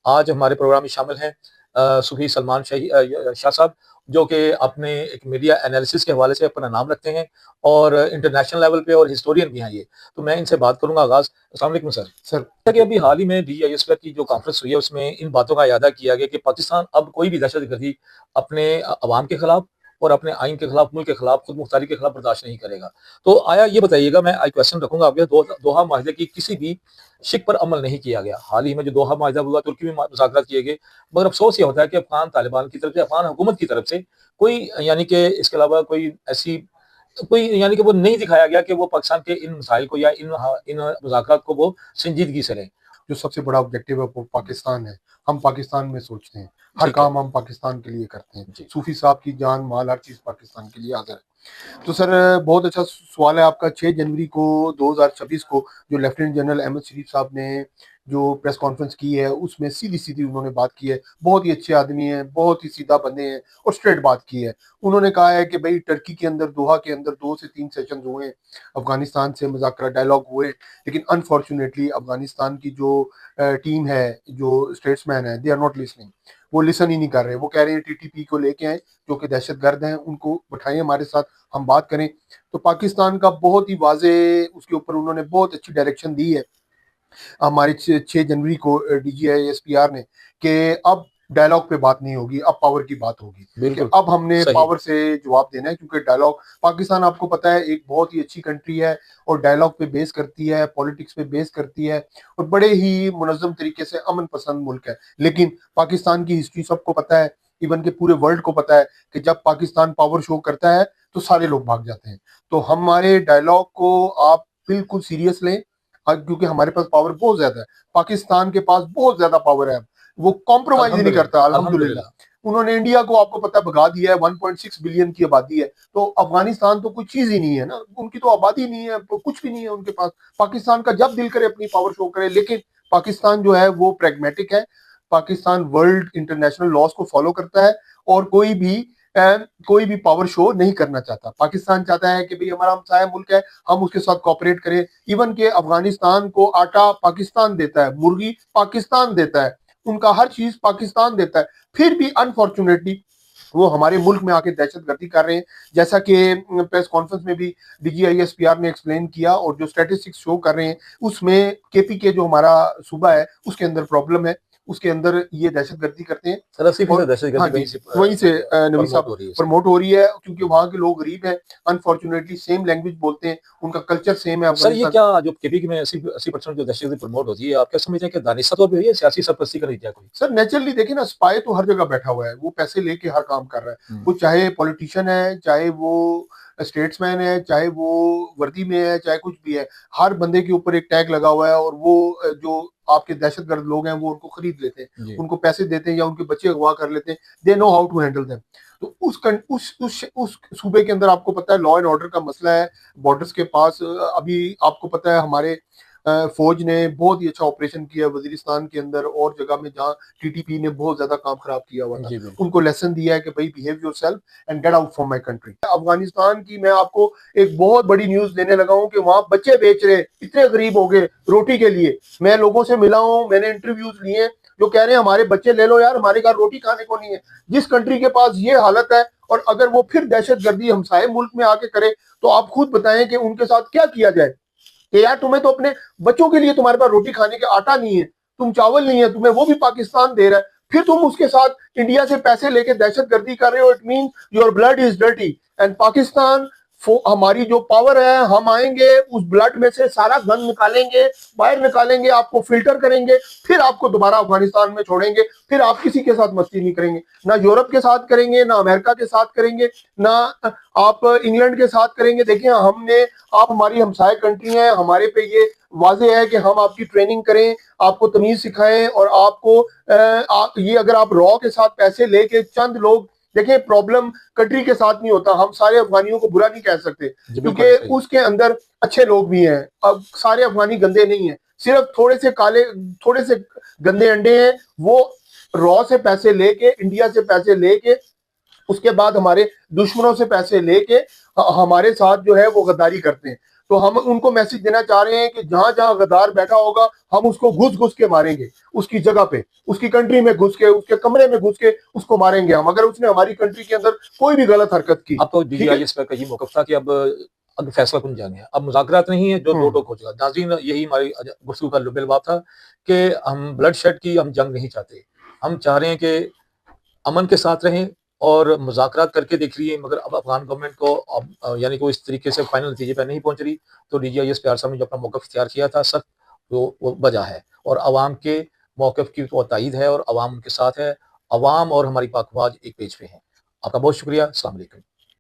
आज हमारे प्रोग्राम में शामिल हैं सूफी सलमान शाह साहब, जो कि अपने एक मीडिया एनालिसिस के हवाले से अपना नाम रखते हैं और इंटरनेशनल लेवल पे और हिस्टोरियन भी हैं ये। तो मैं इनसे बात करूँगा आगाज़। अस्सलाम वालेकुम सर। सर। जैसा कि अभी हाल ही में DISP की जो कॉन्फ्रेंस हुई है, उसमें इन बातों का इरादा किया गया कि पाकिस्तान अब कोई भी दहशतगर्दी अपने अवाम के खिलाफ और अपने आइन के खिलाफ, मुल्क के खिलाफ, खुद मुख्तारी के खिलाफ बर्दाश्त नहीं करेगा। तो आया ये बताइएगा, मैं एक क्वेश्चन रखूंगा आपके, दोहा माहिदे की किसी भी शिक पर अमल नहीं किया गया। हाल ही में जो दोहा माहिदा हुआ, तुर्की में मुज़ाकरात किए गए, मगर अफसोस ये होता है कि अफ़गान तालिबान की तरफ से, अफ़गान हुकूमत की तरफ से कोई यानी कि इसके अलावा कोई ऐसी कोई यानी कि वो नहीं दिखाया गया कि वो पाकिस्तान के इन मसाइल को या इन मुज़ाकरात को वो संजीदगी से लें। जो सबसे बड़ा ऑब्जेक्टिव है वो पाकिस्तान है। हम पाकिस्तान में सोचते हैं, हर ठीक है। काम हम पाकिस्तान के लिए करते हैं। जी। सूफी साहब की जान माल हर चीज़ पाकिस्तान के लिए हाज़िर है। तो सर, बहुत अच्छा सवाल है आपका। 6 जनवरी को 2026 को जो लेफ्टिनेंट जनरल अहमद शरीफ साहब ने जो प्रेस कॉन्फ्रेंस की है, उसमें सीधी-सीधी उन्होंने बात की है। बहुत ही अच्छे आदमी हैं, बहुत ही सीधा बंदे हैं और स्ट्रेट बात की है। उन्होंने कहा है कि भई टर्की के अंदर, दोहा के अंदर 2 से 3 सेशंस हुए हैं, अफ़गानिस्तान से मुज़ाकरा डायलॉग हुए, लेकिन अनफॉर्चुनेटली अफ़गानिस्तान की जो टीम है, जो स्टेट्समैन है, दे आर नॉट लिसनिंग। वो लिसन ही नहीं कर रहे। वो कह रहे हैं TTP को लेके आएँ, जो कि दहशतगर्द हैं, उनको बिठाएँ हमारे साथ, हम बात करें। तो पाकिस्तान का बहुत ही वाज़ेह उसके ऊपर उन्होंने बहुत अच्छी डायरेक्शन दी है हमारे 6 जनवरी को DGISPR ने, कि अब डायलॉग पे बात नहीं होगी, अब पावर की बात होगी, कि बिल्कुल अब हमने सही। पावर से जवाब देना है। क्योंकि डायलॉग, पाकिस्तान आपको पता है एक बहुत ही अच्छी कंट्री है और डायलॉग पे बेस करती है, पॉलिटिक्स पे बेस करती है और बड़े ही मुनज़्ज़म तरीके से अमन पसंद मुल्क है। लेकिन पाकिस्तान की हिस्ट्री सबको पता है, इवन के पूरे वर्ल्ड को पता है कि जब पाकिस्तान पावर शो करता है तो सारे लोग भाग जाते हैं। तो हमारे डायलॉग को आप बिल्कुल सीरियस लें, क्योंकि हमारे पास पावर बहुत ज्यादा है। पाकिस्तान के पास बहुत ज्यादा पावर है। वो कॉम्प्रोमाइज ही नहीं करता, अल्हम्दुलिल्लाह, अल्हम्दुलिल्लाह। अल्हम्दुलिल्लाह। उन्होंने इंडिया को आपको पता भगा दिया है। 1.6 बिलियन की आबादी है। तो अफगानिस्तान तो कोई चीज ही नहीं है ना, उनकी तो आबादी नहीं है, कुछ भी नहीं है उनके पास। पाकिस्तान का जब दिल करे अपनी पावर शो करे, लेकिन पाकिस्तान जो है वो प्रैग्मेटिक है। पाकिस्तान वर्ल्ड इंटरनेशनल लॉज को फॉलो करता है और कोई भी पावर शो नहीं करना चाहता। पाकिस्तान चाहता है कि भाई हमारा हमसाया मुल्क है, हम उसके साथ कोऑपरेट करें। इवन के अफगानिस्तान को आटा पाकिस्तान देता है, मुर्गी पाकिस्तान देता है, उनका हर चीज पाकिस्तान देता है। फिर भी अनफॉर्चुनेटली वो हमारे मुल्क में आके दहशतगर्दी कर रहे हैं। जैसा कि प्रेस कॉन्फ्रेंस में भी DGISPR ने एक्सप्लेन किया और जो स्टैटिस्टिक्स शो कर रहे हैं, उसमें KPK जो हमारा सूबा है उसके अंदर प्रॉब्लम है, उसके अंदर ये दहशतगर्दी करते हैं। सर 80% और हाँ दहशतगर्दी जी, वहीं से वहीं से नबी प्रमोट साहब हो रही है सर। प्रमोट हो रही है, क्योंकि वहाँ के लोग गरीब हैं, अनफॉर्चुनेटली सेम लैंग्वेज बोलते हैं, उनका कल्चर सेम है तो सर ये अफगानिस्तान। क्या जो KPK में 80% जो दहशतगर्दी प्रमोट होती है, आप क्या समझते हैं कि दानिशा तौर पे हुई है, सियासी सरपरस्ती का नतीजा कोई? सर नेचुरली देखिए ना, स्पाई तो हर जगह बैठा हुआ है, वो पैसे लेके हर काम कर रहा है। हुँ। वो चाहे पॉलिटिशियन है, चाहे वो स्टेट्समैन है, चाहे वो वर्दी में है, चाहे कुछ भी है, हर बंदे के ऊपर एक टैग लगा हुआ है और वो जो आपके दहशतगर्द लोग हैं वो उनको खरीद लेते हैं, जी। उनको पैसे देते हैं या उनके बच्चे अगवा कर लेते हैं। They know how to handle them. तो उस सूबे के अंदर आपको पता है लॉ एंड ऑर्डर का मसला है। बॉर्डर्स के पास अभी आपको पता है हमारे फौज ने बहुत ही अच्छा ऑपरेशन किया वजीरिस्तान के अंदर और जगह में, जहाँ TTP ने बहुत ज्यादा काम खराब किया हुआ था। जी, बिल्कुल। उनको लेसन दिया है कि भाई behave yourself and get out from my country. Afghanistan की मैं आपको एक बहुत बड़ी न्यूज देने लगा हूँ कि वहां बच्चे बेच रहे, इतने गरीब हो गए रोटी के लिए। मैं लोगों से मिला हूँ, मैंने इंटरव्यूज लिए, जो कह रहे हैं हमारे बच्चे ले लो यार, हमारे घर रोटी खाने को नहीं है। जिस कंट्री के पास ये हालत है, और अगर वो फिर दहशतगर्दी हमसाए मुल्क में आके करे, तो आप खुद बताएं कि उनके साथ क्या किया जाए। कि यार तुम्हें तो अपने बच्चों के लिए, तुम्हारे पास रोटी खाने के आटा नहीं है, तुम चावल नहीं है, तुम्हें वो भी पाकिस्तान दे रहा है, फिर तुम उसके साथ इंडिया से पैसे लेके दहशतगर्दी कर रहे हो। It mean your blood is dirty and Pakistan. हमारी जो पावर है, हम आएंगे उस ब्लड में से सारा गन निकालेंगे, बाहर निकालेंगे, आपको फिल्टर करेंगे, फिर आपको दोबारा अफगानिस्तान में छोड़ेंगे। फिर आप किसी के साथ मस्ती नहीं करेंगे, ना यूरोप के साथ करेंगे, ना अमेरिका के साथ करेंगे, ना आप इंग्लैंड के साथ करेंगे। देखिए हमने, आप हमारी हमसाय कंट्री हैं, हमारे पे ये वाजे है कि हम आपकी ट्रेनिंग करें, आपको तमीज सिखाएं और आपको ये अगर आप रॉ के साथ पैसे लेके चंद लोग, देखिए प्रॉब्लम कंट्री के साथ नहीं होता। हम सारे अफगानियों को बुरा नहीं कह सकते, जी, क्योंकि बिल्कुल सही। उसके अंदर अच्छे लोग भी हैं। अब सारे अफगानी गंदे नहीं हैं, सिर्फ थोड़े से गंदे अंडे हैं। वो रॉ से पैसे लेके, इंडिया से पैसे लेके, उसके बाद हमारे दुश्मनों से पैसे लेके हमारे साथ जो है वो गद्दारी करते हैं। तो हम उनको मैसेज देना चाह रहे हैं कि जहां जहां गद्दार बैठा होगा हम उसको घुस घुस के मारेंगे, उसकी जगह पे, उसकी कंट्री में घुस के, उसके कमरे में घुस के उसको मारेंगे हम, अगर उसने हमारी कंट्री के अंदर कोई भी गलत हरकत की। अब तो ठीक है। DGIS का ये मौक़िफ़ था कि अब फैसला कुन जाने हैं, अब मुज़ाकरात नहीं है जो दो टोक हो जाएगा। नाज़रीन, यही हमारी गुफ्तगू का लुब-ए-लबाब था कि हम ब्लडशेड की हम जंग नहीं चाहते। हम चाह रहे हैं कि अमन के साथ रहें और मुज़ाकरात करके देख लिए, मगर अब अफ़गान गवर्नमेंट को यानी कि वो इस तरीके से फाइनल नतीजे पे नहीं पहुँच रही, तो DGIS पीआर साहब ने जो अपना मौक़िफ़ इख्तियार किया था सख्त, वो वजह है और अवाम के मौक़िफ़ की तो तायीद है और अवाम उनके साथ है। अवाम और हमारी पाक-फ़ौज एक पेज पे हैं। आपका बहुत शुक्रिया। अस्सलाम वालेकुम।